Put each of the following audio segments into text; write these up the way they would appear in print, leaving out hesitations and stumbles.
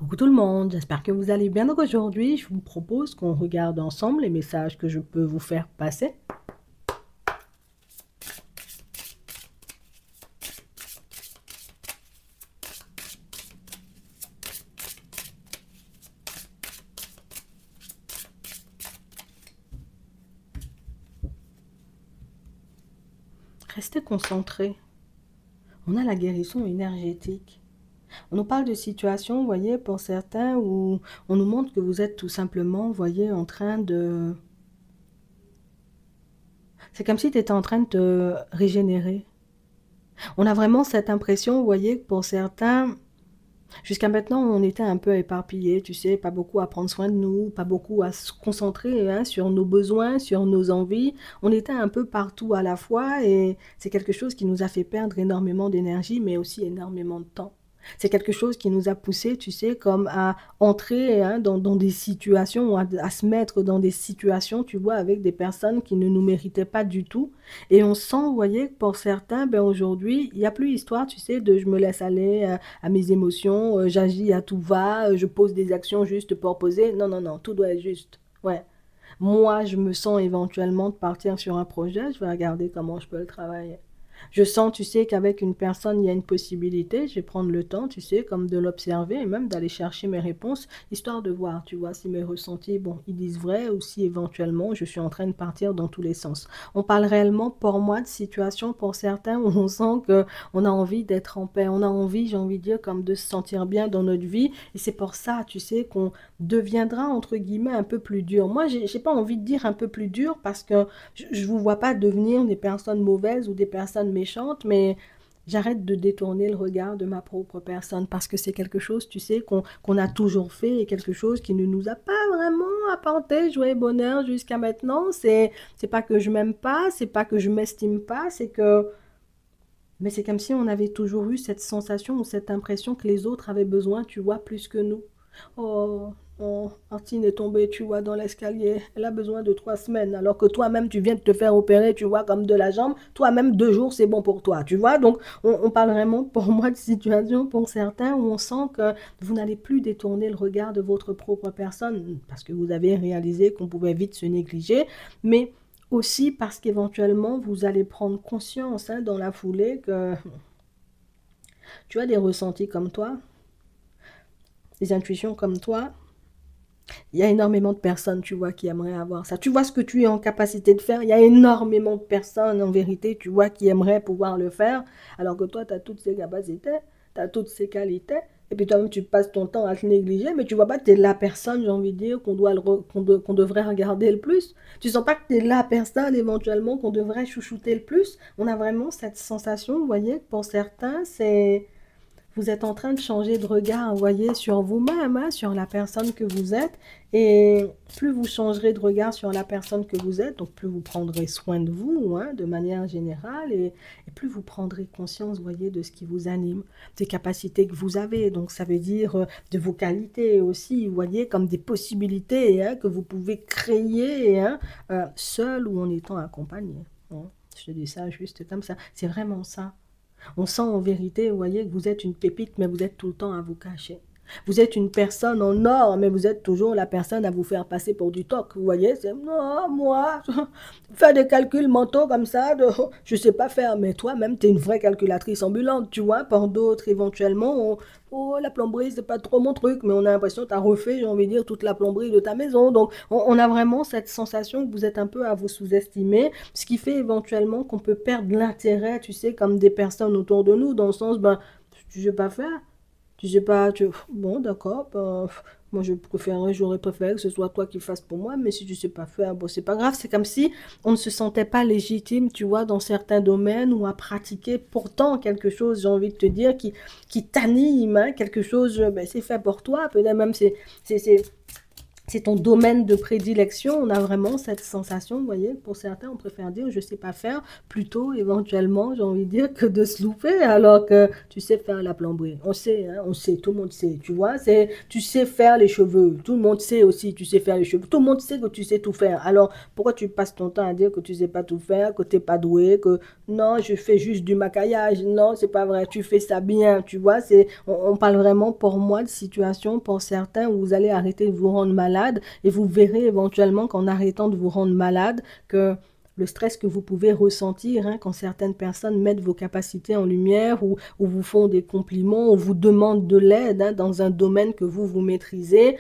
Coucou tout le monde, j'espère que vous allez bien. Donc aujourd'hui, je vous propose qu'on regarde ensemble les messages que je peux vous faire passer. Restez concentrés. On a la guérison énergétique. On nous parle de situations, vous voyez, pour certains, où on nous montre que vous êtes tout simplement, vous voyez, en train de... C'est comme si tu étais en train de te régénérer. On a vraiment cette impression, vous voyez, que pour certains, jusqu'à maintenant, on était un peu éparpillés, tu sais, pas beaucoup à prendre soin de nous, pas beaucoup à se concentrer hein, sur nos besoins, sur nos envies. On était un peu partout à la fois et c'est quelque chose qui nous a fait perdre énormément d'énergie, mais aussi énormément de temps. C'est quelque chose qui nous a poussé, tu sais, comme à entrer hein, dans des situations, à se mettre dans des situations, tu vois, avec des personnes qui ne nous méritaient pas du tout. Et on sent, vous voyez, que pour certains, ben aujourd'hui, il n'y a plus histoire, tu sais, de je me laisse aller à mes émotions, j'agis à tout va, je pose des actions juste pour poser. Non, non, non, tout doit être juste. Ouais. Moi, je me sens éventuellement de partir sur un projet, je vais regarder comment je peux le travailler. Je sens, tu sais, qu'avec une personne, il y a une possibilité. Je vais prendre le temps, tu sais, comme de l'observer et même d'aller chercher mes réponses, histoire de voir, tu vois, si mes ressentis, bon, ils disent vrai ou si éventuellement je suis en train de partir dans tous les sens. On parle réellement, pour moi, de situations pour certains où on sent que on a envie d'être en paix. On a envie, j'ai envie de dire, comme de se sentir bien dans notre vie. Et c'est pour ça, tu sais, qu'on deviendra, entre guillemets, un peu plus dur. Moi, j'ai pas envie de dire un peu plus dur parce que je vous vois pas devenir des personnes mauvaises ou des personnes méchantes, mais j'arrête de détourner le regard de ma propre personne parce que c'est quelque chose, tu sais, qu'on a toujours fait et quelque chose qui ne nous a pas vraiment apporté joie et bonheur jusqu'à maintenant. C'est pas que je m'aime pas, c'est pas que je m'estime pas, c'est que mais c'est comme si on avait toujours eu cette sensation ou cette impression que les autres avaient besoin, tu vois, plus que nous. Oh, oh, Martine est tombée, tu vois, dans l'escalier. Elle a besoin de 3 semaines, alors que toi-même, tu viens de te faire opérer, tu vois, comme de la jambe. Toi-même, 2 jours, c'est bon pour toi, tu vois. Donc, on parle vraiment, pour moi, de situation pour certains où on sent que vous n'allez plus détourner le regard de votre propre personne, parce que vous avez réalisé qu'on pouvait vite se négliger, mais aussi parce qu'éventuellement, vous allez prendre conscience hein, dans la foulée que tu as des ressentis comme toi, des intuitions comme toi. Il y a énormément de personnes, tu vois, qui aimeraient avoir ça. Tu vois ce que tu es en capacité de faire. Il y a énormément de personnes, en vérité, tu vois, qui aimeraient pouvoir le faire. Alors que toi, tu as toutes ces capacités, tu as toutes ces qualités. Et puis toi-même, tu passes ton temps à te négliger, mais tu vois pas que tu es la personne, j'ai envie de dire, qu'on devrait regarder le plus. Tu sens pas que tu es la personne, éventuellement, qu'on devrait chouchouter le plus. On a vraiment cette sensation, vous voyez, que pour certains, c'est vous êtes en train de changer de regard, vous voyez, sur vous-même, hein, sur la personne que vous êtes. Et plus vous changerez de regard sur la personne que vous êtes, donc plus vous prendrez soin de vous, hein, de manière générale, et plus vous prendrez conscience, vous voyez, de ce qui vous anime, des capacités que vous avez. Donc ça veut dire de vos qualités aussi, vous voyez, comme des possibilités hein, que vous pouvez créer hein, seul ou en étant accompagné. Hein. Je te dis ça juste comme ça. C'est vraiment ça. On sent en vérité, vous voyez, que vous êtes une pépite, mais vous êtes tout le temps à vous cacher. Vous êtes une personne en or, mais vous êtes toujours la personne à vous faire passer pour du toc. Vous voyez, c'est non, moi, faire des calculs mentaux comme ça, je sais pas faire. Mais toi-même, tu es une vraie calculatrice ambulante, tu vois. Pour d'autres, éventuellement, oh, la plomberie, c'est pas trop mon truc, mais on a l'impression que tu as refait, j'ai envie de dire, toute la plomberie de ta maison. Donc, on a vraiment cette sensation que vous êtes un peu à vous sous-estimer, ce qui fait éventuellement qu'on peut perdre l'intérêt, tu sais, comme des personnes autour de nous, dans le sens, ben, tu sais pas faire. Tu sais pas, bon, d'accord, ben, moi j'aurais préféré que ce soit toi qui le fasses pour moi, mais si tu sais pas faire, bon, c'est pas grave. C'est comme si on ne se sentait pas légitime, tu vois, dans certains domaines ou à pratiquer pourtant quelque chose, j'ai envie de te dire, qui t'anime, hein, quelque chose, ben, c'est fait pour toi, peut-être même c'est c'est ton domaine de prédilection, on a vraiment cette sensation, vous voyez, pour certains, on préfère dire je sais pas faire, plutôt éventuellement, j'ai envie de dire, que de se louper, alors que tu sais faire la plomberie. On sait, hein, on sait, tout le monde sait, tu vois, c'est, tu sais faire les cheveux, tout le monde sait aussi, tu sais faire les cheveux, tout le monde sait que tu sais tout faire. Alors, pourquoi tu passes ton temps à dire que tu sais pas tout faire, que t'es pas doué, que non, je fais juste du maquillage, non, c'est pas vrai, tu fais ça bien, tu vois, c'est, on parle vraiment pour moi de situation, pour certains, où vous allez arrêter de vous rendre malade et vous verrez éventuellement qu'en arrêtant de vous rendre malade, que le stress que vous pouvez ressentir hein, quand certaines personnes mettent vos capacités en lumière ou vous font des compliments ou vous demandent de l'aide hein, dans un domaine que vous maîtrisez,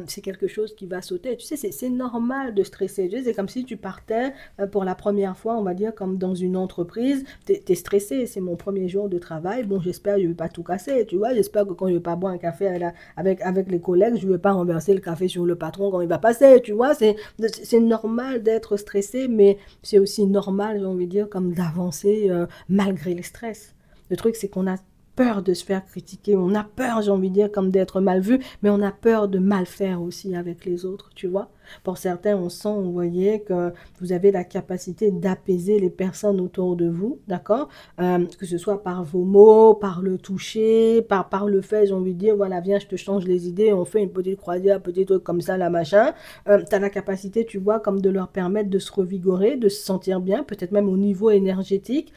c'est quelque chose qui va sauter. Tu sais, c'est normal de stresser. C'est comme si tu partais pour la première fois, on va dire, comme dans une entreprise, tu es stressé, c'est mon premier jour de travail, bon, j'espère que je ne vais pas tout casser, tu vois, j'espère que quand je ne vais pas boire un café avec les collègues, je ne vais pas renverser le café sur le patron quand il va passer, tu vois, c'est normal d'être stressé, mais c'est aussi normal, j'ai envie de dire, comme d'avancer malgré le stress. Le truc, c'est qu'on a peur de se faire critiquer, on a peur, j'ai envie de dire, comme d'être mal vu, mais on a peur de mal faire aussi avec les autres, tu vois. Pour certains, on sent, vous voyez, que vous avez la capacité d'apaiser les personnes autour de vous, d'accord, que ce soit par vos mots, par le toucher, par le fait, j'ai envie de dire, voilà, viens, je te change les idées, on fait une petite croisière, un petit truc comme ça, la machin. Tu as la capacité, tu vois, comme de leur permettre de se revigorer, de se sentir bien, peut-être même au niveau énergétique.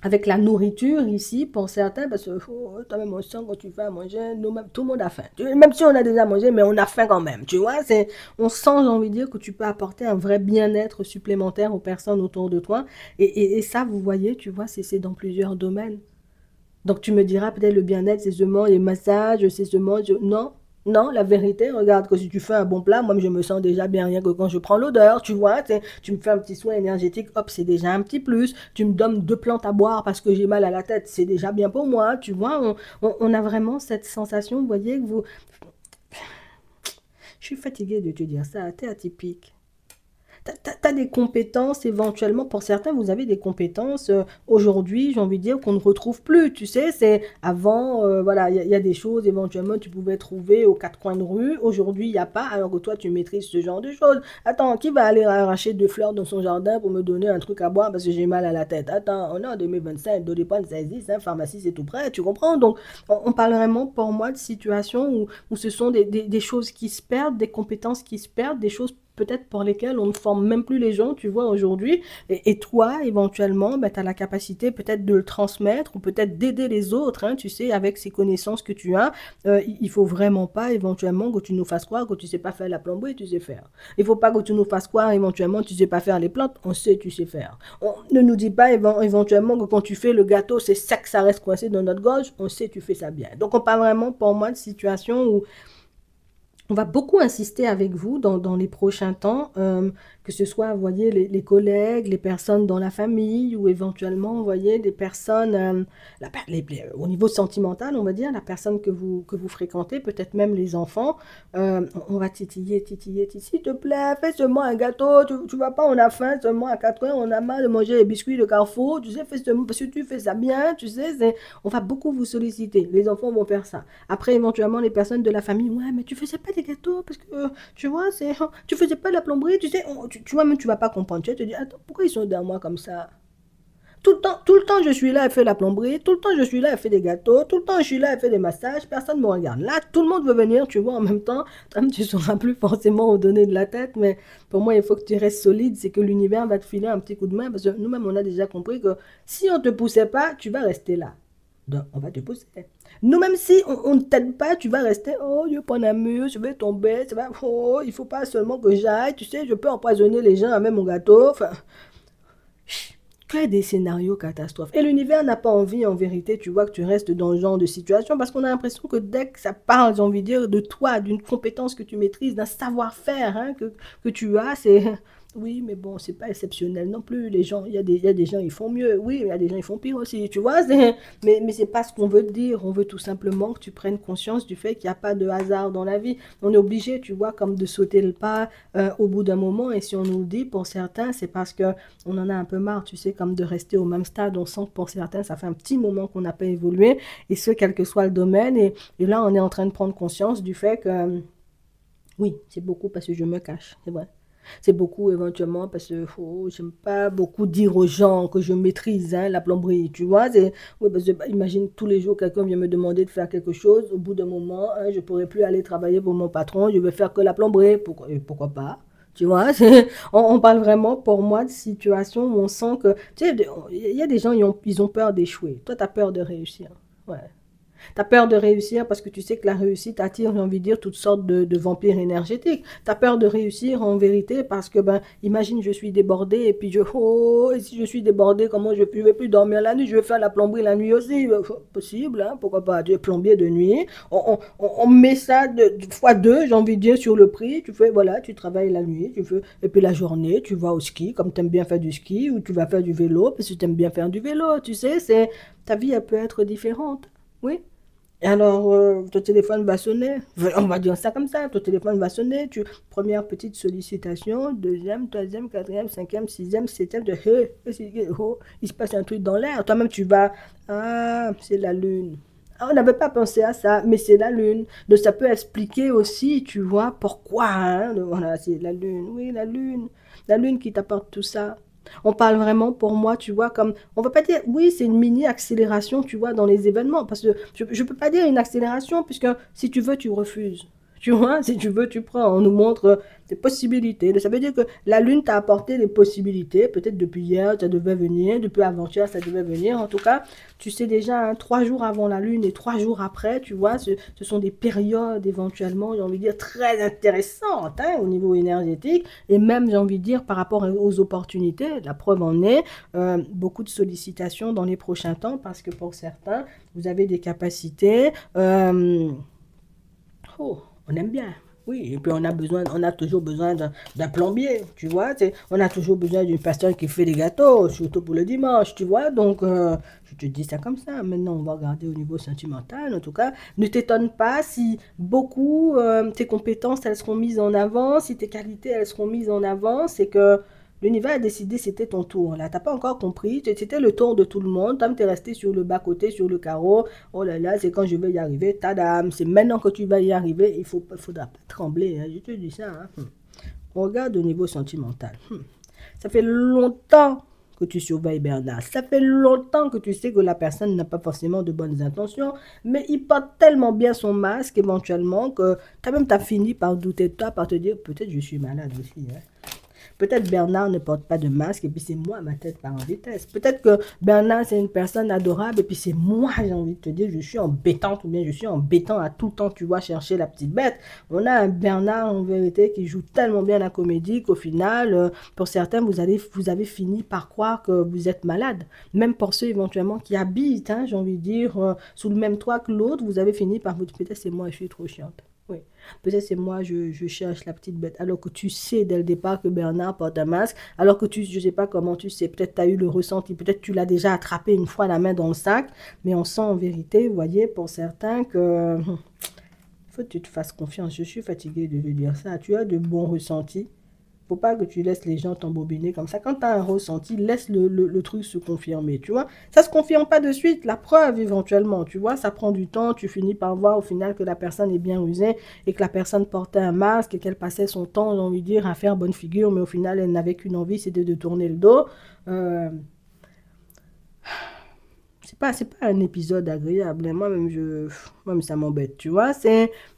Avec la nourriture ici, pour certains, parce que toi-même on sent quand tu fais à manger, nous-mêmes, tout le monde a faim. Même si on a déjà mangé, mais on a faim quand même, tu vois. On sent, j'ai envie de dire, que tu peux apporter un vrai bien-être supplémentaire aux personnes autour de toi. Et ça, vous voyez, tu vois, c'est dans plusieurs domaines. Donc tu me diras peut-être le bien-être, c'est seulement les massages, c'est seulement... Non, non, la vérité, regarde que si tu fais un bon plat, moi je me sens déjà bien rien que quand je prends l'odeur, tu vois, tu me fais un petit soin énergétique, hop, c'est déjà un petit plus. Tu me donnes 2 plantes à boire parce que j'ai mal à la tête, c'est déjà bien pour moi, tu vois. On a vraiment cette sensation, vous voyez, que vous... Je suis fatiguée de te dire ça, t'es atypique. Tu as des compétences éventuellement, pour certains, vous avez des compétences aujourd'hui, j'ai envie de dire, qu'on ne retrouve plus. Tu sais, c'est avant, voilà, il y a des choses éventuellement tu pouvais trouver aux 4 coins de rue. Aujourd'hui, il n'y a pas, alors que toi, tu maîtrises ce genre de choses. Attends, qui va aller arracher 2 fleurs dans son jardin pour me donner un truc à boire parce que j'ai mal à la tête? Attends, on est en 2025, de dépendre 16 hein, pharmacie, c'est tout près, tu comprends? Donc, on parle vraiment pour moi de situations où ce sont des choses qui se perdent, des compétences qui se perdent, des choses peut-être pour lesquels on ne forme même plus les gens, tu vois, aujourd'hui. Et toi, éventuellement, ben, tu as la capacité peut-être de le transmettre ou peut-être d'aider les autres, hein, tu sais, avec ces connaissances que tu as. Il faut vraiment pas, éventuellement, que tu nous fasses croire que tu sais pas faire la plomberie, tu sais faire. Il faut pas que tu nous fasses croire, éventuellement, tu sais pas faire les plantes, on sait, tu sais faire. On ne nous dit pas, éventuellement, que quand tu fais le gâteau, c'est sec, ça reste coincé dans notre gorge, on sait, tu fais ça bien. Donc, on parle vraiment, pour moi, de situation où on va beaucoup insister avec vous dans les prochains temps, que ce soit, vous voyez, les collègues, les personnes dans la famille ou éventuellement, vous voyez, des personnes, au niveau sentimental, on va dire, la personne que vous fréquentez, peut-être même les enfants, on va titiller, titiller, titiller, s'il te plaît, fais seulement un gâteau, tu vois pas, on a faim seulement à 4 heures, on a marre de manger les biscuits de Carrefour, tu sais, fais seulement, parce que tu fais ça bien, tu sais, on va beaucoup vous solliciter, les enfants vont faire ça. Après, éventuellement, les personnes de la famille, ouais, mais tu faisais pas des gâteaux parce que, tu vois, tu faisais pas de la plomberie, tu sais, tu vois, même tu vas pas comprendre. Tu vas te dire, attends, pourquoi ils sont derrière moi comme ça? Tout le temps, je suis là, elle fait la plomberie. Tout le temps, je suis là, elle fait des gâteaux. Tout le temps, je suis là, elle fait des massages. Personne ne me regarde. Là, tout le monde veut venir, tu vois, en même temps. Toi, tu ne sauras plus forcément au donner de la tête. Mais pour moi, il faut que tu restes solide. C'est que l'univers va te filer un petit coup de main. Parce que nous-mêmes, on a déjà compris que si on ne te poussait pas, tu vas rester là. Donc, on va te pousser. Nous, même si on ne t'aide pas, tu vas rester, oh, je vais prendre un mur, je vais tomber, ça va, oh, il faut pas seulement que j'aille, tu sais, je peux empoisonner les gens avec mon gâteau. Enfin, que des scénarios catastrophes. Et l'univers n'a pas envie, en vérité, tu vois, que tu restes dans ce genre de situation parce qu'on a l'impression que dès que ça parle, j'ai envie de dire, de toi, d'une compétence que tu maîtrises, d'un savoir-faire hein, que tu as, c'est... Oui, mais bon, c'est pas exceptionnel non plus. Les gens, il y a des gens, ils font mieux. Oui, il y a des gens, ils font pire aussi, tu vois. Mais c'est pas ce qu'on veut te dire. On veut tout simplement que tu prennes conscience du fait qu'il n'y a pas de hasard dans la vie. On est obligé, tu vois, comme de sauter le pas au bout d'un moment. Et si on nous le dit, pour certains, c'est parce que on en a un peu marre, tu sais, comme de rester au même stade. On sent que pour certains, ça fait un petit moment qu'on n'a pas évolué. Et ce, quel que soit le domaine. Et là, on est en train de prendre conscience du fait que Oui, c'est beaucoup parce que je me cache, c'est vrai. C'est beaucoup éventuellement parce que j'aime pas beaucoup dire aux gens que je maîtrise hein, la plomberie, tu vois. Oui, parce que bah, imagine tous les jours quelqu'un vient me demander de faire quelque chose. Au bout d'un moment, hein, je pourrais plus aller travailler pour mon patron. Je vais faire que la plomberie. Pourquoi pas? Tu vois, on parle vraiment pour moi de situations où on sent que, tu sais, il y a des gens, ils ont peur d'échouer. Toi, tu as peur de réussir. Ouais. Tu as peur de réussir parce que tu sais que la réussite attire, j'ai envie de dire, toutes sortes de vampires énergétiques. Tu as peur de réussir en vérité parce que, ben, imagine, je suis débordée et puis et si je suis débordée, comment je ne vais plus dormir la nuit, je vais faire la plomberie la nuit aussi. Possible, hein, pourquoi pas, tu es plombier de nuit. On met ça de fois deux, j'ai envie de dire, sur le prix. Tu fais, voilà, tu travailles la nuit, tu fais, et puis la journée, tu vas au ski, comme tu aimes bien faire du ski, ou tu vas faire du vélo, parce que tu aimes bien faire du vélo, tu sais, ta vie, elle peut être différente. Oui. Et alors, ton téléphone va sonner. On va dire ça comme ça. Ton téléphone va sonner. Première petite sollicitation. Deuxième, troisième, quatrième, cinquième, sixième, septième. Il se passe un truc dans l'air. Toi-même, tu vas. Ah, c'est la lune. Ah, on n'avait pas pensé à ça, mais c'est la lune. Donc, ça peut expliquer aussi, tu vois, pourquoi. Hein. Voilà, c'est la lune. Oui, la lune. La lune qui t'apporte tout ça. On parle vraiment pour moi, tu vois, comme, on va pas dire, oui, c'est une mini accélération, tu vois, dans les événements, parce que je ne peux pas dire une accélération, puisque si tu veux, tu refuses. Tu vois, si tu veux, tu prends. On nous montre des possibilités. Ça veut dire que la Lune t'a apporté des possibilités. Peut-être depuis hier, ça devait venir. Depuis avant-hier, ça devait venir. En tout cas, tu sais déjà, hein, 3 jours avant la Lune et 3 jours après, tu vois, ce sont des périodes éventuellement, j'ai envie de dire, très intéressantes hein, au niveau énergétique. Et même, j'ai envie de dire, par rapport aux opportunités, la preuve en est, beaucoup de sollicitations dans les prochains temps parce que pour certains, vous avez des capacités. Oh, on aime bien. Oui, et puis on a toujours besoin d'un plombier, tu vois. On a toujours besoin d'une personne qui fait des gâteaux, surtout pour le dimanche, tu vois. Donc, je te dis ça comme ça. Maintenant, on va regarder au niveau sentimental. En tout cas, ne t'étonne pas si beaucoup tes compétences, elles seront mises en avant, si tes qualités, elles seront mises en avant. C'est que l'univers a décidé, c'était ton tour. Là, t'as pas encore compris. C'était le tour de tout le monde. Toi, t'es resté sur le bas-côté, sur le carreau. Oh là là, c'est quand je vais y arriver. Tadam, c'est maintenant que tu vas y arriver. Faudra pas trembler. Hein. Je te dis ça. Hein. On regarde au niveau sentimental. Ça fait longtemps que tu surveilles Bernard. Ça fait longtemps que tu sais que la personne n'a pas forcément de bonnes intentions, mais il porte tellement bien son masque éventuellement que toi-même t'as fini par douter de toi, par te dire peut-être je suis malade aussi. Hein. Peut-être Bernard ne porte pas de masque et puis c'est moi, ma tête part en vitesse. Peut-être que Bernard, c'est une personne adorable et puis c'est moi, j'ai envie de te dire, je suis embêtante ou bien je suis embêtant à tout temps, tu vois, chercher la petite bête. On a un Bernard, en vérité, qui joue tellement bien la comédie qu'au final, pour certains, vous avez fini par croire que vous êtes malade. Même pour ceux éventuellement qui habitent, hein, j'ai envie de dire, sous le même toit que l'autre, vous avez fini par vous dire, peut-être c'est moi, je suis trop chiante. Oui. Peut-être c'est moi, je cherche la petite bête. Alors que tu sais dès le départ que Bernard porte un masque. Alors que je ne sais pas comment tu sais. Peut-être tu as eu le ressenti. Peut-être tu l'as déjà attrapé une fois la main dans le sac. Mais on sent en vérité, vous voyez, pour certains que faut que tu te fasses confiance. Je suis fatiguée de te dire ça. Tu as de bons ressentis. Faut pas que tu laisses les gens t'embobiner comme ça. Quand tu as un ressenti, laisse le truc se confirmer, tu vois. Ça se confirme pas de suite, la preuve éventuellement, tu vois. Ça prend du temps, tu finis par voir au final que la personne est bien rusée et que la personne portait un masque et qu'elle passait son temps, j'ai envie de dire, à faire bonne figure, mais au final, elle n'avait qu'une envie, c'était de tourner le dos. Euh, c'est pas un épisode agréable. Hein. Moi-même, ça m'embête, tu vois.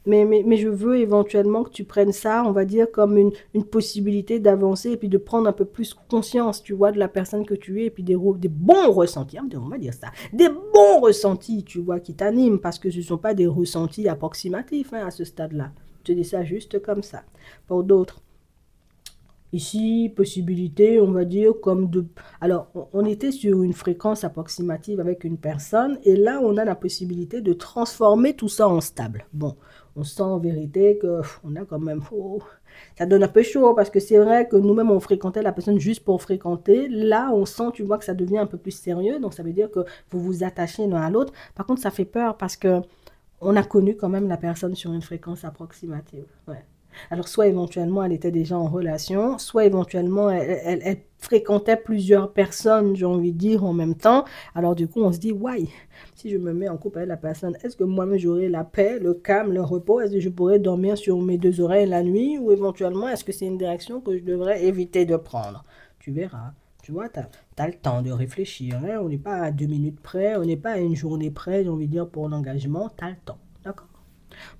Mais je veux éventuellement que tu prennes ça, on va dire, comme une possibilité d'avancer et puis de prendre un peu plus conscience, tu vois, de la personne que tu es et puis des bons ressentis. On va dire ça. Des bons ressentis, tu vois, qui t'animent parce que ce ne sont pas des ressentis approximatifs hein, à ce stade-là. Je te dis ça juste comme ça. Pour d'autres, ici, possibilité, on va dire, comme de... Alors, on était sur une fréquence approximative avec une personne, et là, on a la possibilité de transformer tout ça en stable. Bon, on sent en vérité que on a quand même... Oh, ça donne un peu chaud, parce que c'est vrai que nous-mêmes, on fréquentait la personne juste pour fréquenter. Là, on sent, tu vois, que ça devient un peu plus sérieux, donc ça veut dire que vous vous attachez l'un à l'autre. Par contre, ça fait peur, parce que on a connu quand même la personne sur une fréquence approximative. Ouais. Alors, soit éventuellement, elle était déjà en relation, soit éventuellement, elle fréquentait plusieurs personnes, j'ai envie de dire, en même temps. Alors, du coup, on se dit, ouais, si je me mets en couple avec la personne, est-ce que moi-même j'aurai la paix, le calme, le repos? Est-ce que je pourrais dormir sur mes deux oreilles la nuit? Ou éventuellement, est-ce que c'est une direction que je devrais éviter de prendre? Tu verras. Tu vois, t'as le temps de réfléchir, hein. On n'est pas à 2 minutes près, on n'est pas à une journée près, j'ai envie de dire, pour l'engagement. T'as le temps. D'accord?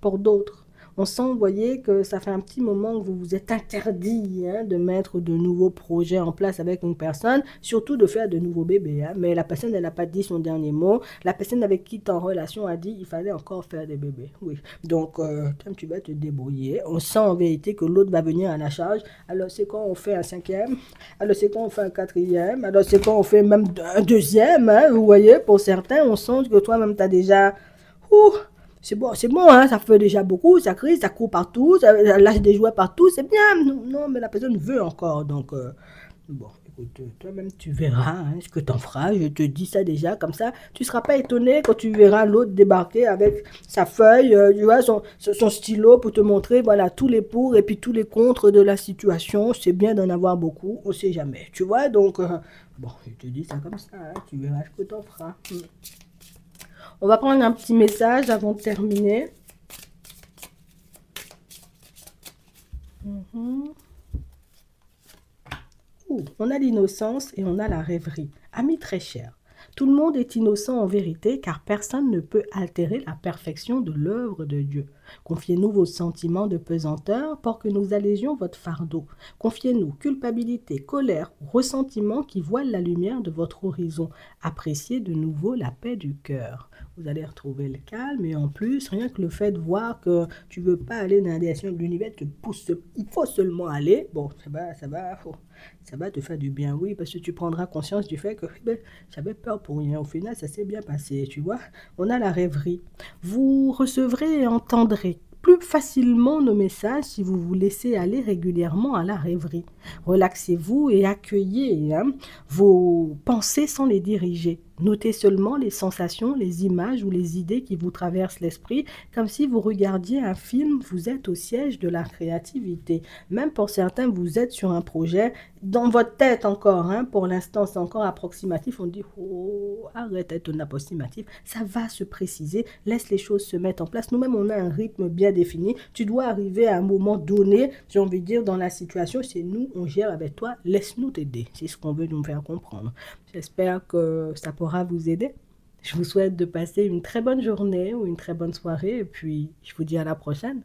Pour d'autres, on sent, vous voyez, que ça fait un petit moment que vous vous êtes interdit, hein, de mettre de nouveaux projets en place avec une personne, surtout de faire de nouveaux bébés, hein. Mais la personne, elle n'a pas dit son dernier mot. La personne avec qui tu es en relation a dit il fallait encore faire des bébés. Oui. Donc, toi, tu vas te débrouiller. On sent en vérité que l'autre va venir à la charge. Alors, c'est quand on fait un cinquième. Alors, c'est quand on fait un quatrième. Alors, c'est quand on fait même un deuxième, hein. Vous voyez, pour certains, on sent que toi-même, tu as déjà... Ouh, c'est bon, hein, ça fait déjà beaucoup, ça crie, ça court partout, ça lâche des jouets partout, c'est bien. Non, non, mais la personne veut encore. Donc, bon, écoute, toi-même, tu verras, hein, ce que t'en feras. Je te dis ça déjà, comme ça, tu seras pas étonné quand tu verras l'autre débarquer avec sa feuille, tu vois, son stylo pour te montrer, voilà, tous les pour et puis tous les contre de la situation. C'est bien d'en avoir beaucoup, on sait jamais, tu vois. Donc, bon, je te dis ça comme ça, hein, tu verras ce que t'en feras. On va prendre un petit message avant de terminer. Mhm. On a l'innocence et on a la rêverie. Amis très chers, tout le monde est innocent en vérité car personne ne peut altérer la perfection de l'œuvre de Dieu. Confiez-nous vos sentiments de pesanteur pour que nous allégions votre fardeau. Confiez-nous culpabilité, colère, ressentiment qui voilent la lumière de votre horizon. Appréciez de nouveau la paix du cœur. Vous allez retrouver le calme et en plus, rien que le fait de voir que tu ne veux pas aller dans la direction de l'univers te pousse, il faut seulement aller. Bon, ça va te faire du bien, oui, parce que tu prendras conscience du fait que ben, j'avais peur pour rien. Au final, ça s'est bien passé, tu vois. On a la rêverie. Vous recevrez et entendrez plus facilement nos messages si vous vous laissez aller régulièrement à la rêverie. Relaxez-vous et accueillez, hein, vos pensées sans les diriger. Notez seulement les sensations, les images ou les idées qui vous traversent l'esprit, comme si vous regardiez un film, vous êtes au siège de la créativité. Même pour certains, vous êtes sur un projet, dans votre tête encore, hein, pour l'instant c'est encore approximatif, on dit oh, arrête d'être un approximatif, ça va se préciser, laisse les choses se mettre en place. Nous-mêmes, on a un rythme bien défini, tu dois arriver à un moment donné, j'ai envie de dire, dans la situation, c'est nous, on gère avec toi, laisse-nous t'aider, c'est ce qu'on veut nous faire comprendre. J'espère que ça pourra vous aider. Je vous souhaite de passer une très bonne journée ou une très bonne soirée et puis je vous dis à la prochaine.